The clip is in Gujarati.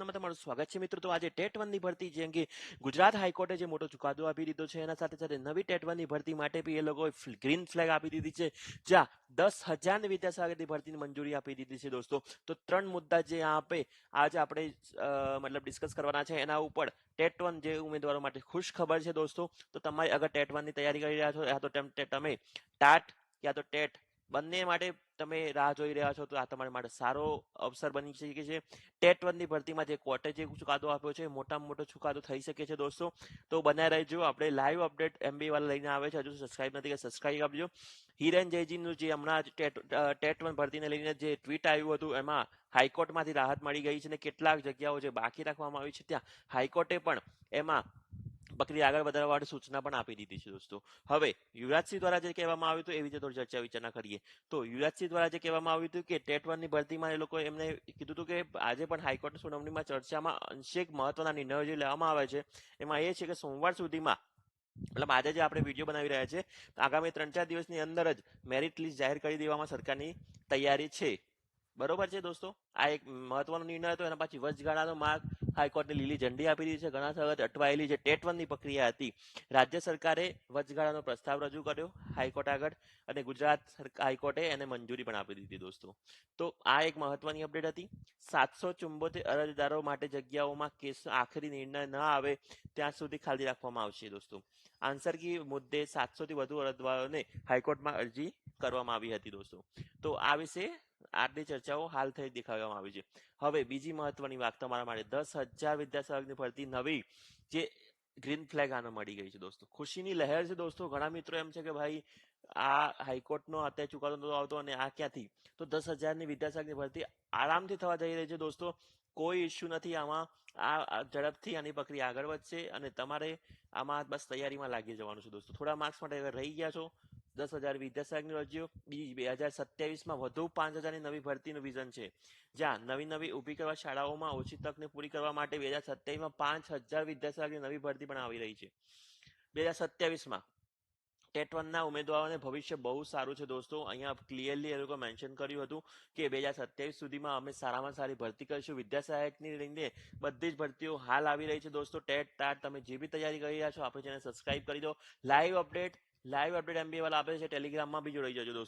ચેનલમાં તમારું સ્વાગત છે મિત્રો। તો આજે ટેટ 1 ની ભરતી જેમ કે ગુજરાત હાઈકોર્ટે જે મોટો ચુકાદો આપી દીધો છે એના સાથે સાથે નવી ટેટ 1 ની ભરતી માટે બી એ લોકોએ ગ્રીન ફ્લેગ આપી દીધી છે, જ્યાં 10,000 વિદ્યાસાગરની ભરતીની મંજૂરી આપી દીધી છે દોસ્તો। તો ત્રણ મુદ્દા જે આપે આજે આપણે મતલબ ડિસ્કસ કરવાના છે એના ઉપર ટેટ 1 જે ઉમેદવારો માટે ખુશ ખબર છે દોસ્તો। તો તમારે અગર ટેટ 1 ની તૈયારી કરી રહ્યા છો યા તો તમે ટાટ યા તો ટેટ બંને માટે તમે રાહ જોઈ રહ્યા છો તો આ તમારા માટે સારો અવસર બની શકે છે। ટેટ 1 ની ભરતીમાં જે કોર્ટે જે ચુકાદો આપ્યો છે મોટામાં મોટો ચુકાદો થઈ શકે છે દોસ્તો। તો બનાવી રહેજો, આપણે લાઈવ અપડેટ MB વાળા લઈને આવે છે, હજુ સબસ્ક્રાઇબ નથી કે સબસ્ક્રાઇબ આપજો। હિરેન જયજીનું જે હમણાં ટેટ 1 ભરતીને લઈને જે ટ્વીટ આવ્યું હતું એમાં હાઈકોર્ટમાંથી રાહત મળી ગઈ છે અને કેટલાક જગ્યાઓ જે બાકી રાખવામાં આવી છે ત્યાં હાઈકોર્ટે પણ એમાં પ્રક્રિયા આગળ વધારવા માટે સૂચના પણ આપી દીધી છે દોસ્તો। હવે યુવરાજસિંહ દ્વારા જે કહેવામાં આવ્યું હતું એવી રીતે થોડી ચર્ચા વિચારણા કરીએ। તો યુવરાજસિંહ દ્વારા જે કહેવામાં આવ્યું હતું કે ટેટ 1 ની ભરતીમાં એ લોકો એમને કીધું હતું કે આજે પણ હાઈકોર્ટ સુનાવણીમાં ચર્ચામાં અંશિક મહત્વના નિર્ણયો જે લેવામાં આવે છે એમાં એ છે કે સોમવાર સુધીમાં મતલબ આજે જે આપણે વિડીયો બનાવી રહ્યા છે આગામી 3-4 દિવસની અંદર જ મેરિટ લિસ્ટ જાહેર કરી દેવામાં સરકારની તૈયારી છે। બરોબર છે દોસ્તો, આ એક મહત્વનો નિર્ણય હતો। એના પછી વચગાળાનો માર્ગ હાઈકોર્ટને લીલી ઝંડી આપી દીધી છે। ઘણા સમયથી અટવાયેલી જે ટેટ 1 ની પ્રક્રિયા હતી રાજ્ય સરકારે વચગાળાનો પ્રસ્તાવ રજૂ કર્યો હાઈકોર્ટ આગળ અને ગુજરાત હાઈકોર્ટે એને મંજૂરી પણ આપી દીધી દોસ્તો। તો આ એક મહત્વની અપડેટ હતી। 774 અરજદારો માટે જગ્યાઓમાં કેસ આખરી નિર્ણય ન આવે ત્યાં સુધી ખાલી રાખવામાં આવશે દોસ્તો। આન્સર કી મુદ્દે 700 થી વધુ અરજદારોને હાઈકોર્ટમાં અરજી કરવામાં આવી હતી દોસ્તો। તો આ વિશે આટલી ચર્ચાઓ હાલ થઈ દેખાડવામાં આવી છે। હવે બીજી મહત્વની વાત તમારા માટે 10,000 વિદ્યાસાગરની ભરતી નવી જે ગ્રીન ફ્લેગ આને મળી ગઈ છે દોસ્તો। ખુશીની લહેર છે દોસ્તો। ઘણા મિત્રો એમ છે કે ભાઈ આ હાઈકોર્ટનો અત્યારે ચુકાદો નતો આવતો અને આ ક્યાંથી, તો 10,000ની વિદ્યાસાગરની ભરતી આરામથી થવા જઈ રહી છે દોસ્તો। કોઈ ઇસ્યુ નથી આમાં। આ ઝડપથી આની પ્રક્રિયા આગળ વધશે અને તમારે આમાં બસ તૈયારીમાં લાગી જવાનું છે દોસ્તો। થોડા માર્ક્સ માટે અગર રહી ગયા છો 10,000 વિદ્યાસાગરની અરજીઓ 2027માં વધુ 5,000ની નવી ભરતીનું વિઝન છે, જ્યાં નવી ઊભી કરવા શાળાઓમાં ઓછી તકને પૂરી કરવા માટે 2027માં 5,000 વિદ્યાસાગરની નવી ભરતી પણ આવી રહી છે। 2027માં ટેટ 1 ના ઉમેદવારોને ભવિષ્ય બહુ સારું છે દોસ્તો। અહીંયા ક્લિયરલી એ લોકો મેન્શન કર્યું હતું કે 2027 સુધીમાં અમે સારામાં સારી ભરતી કરીશું। વિદ્યાસહાયકની લઈને બધી જ ભરતીઓ હાલ આવી રહી છે દોસ્તો। ટેટ ટાટ તમે જે બી તૈયારી કરી રહ્યા છો આપણે ચેનલ સબસ્ક્રાઇબ કરી દો। લાઈવ અપડેટ MBA વાળા આપે છે, ટેલિગ્રામમાં બી જોડાઈ જજો દોસ્તો।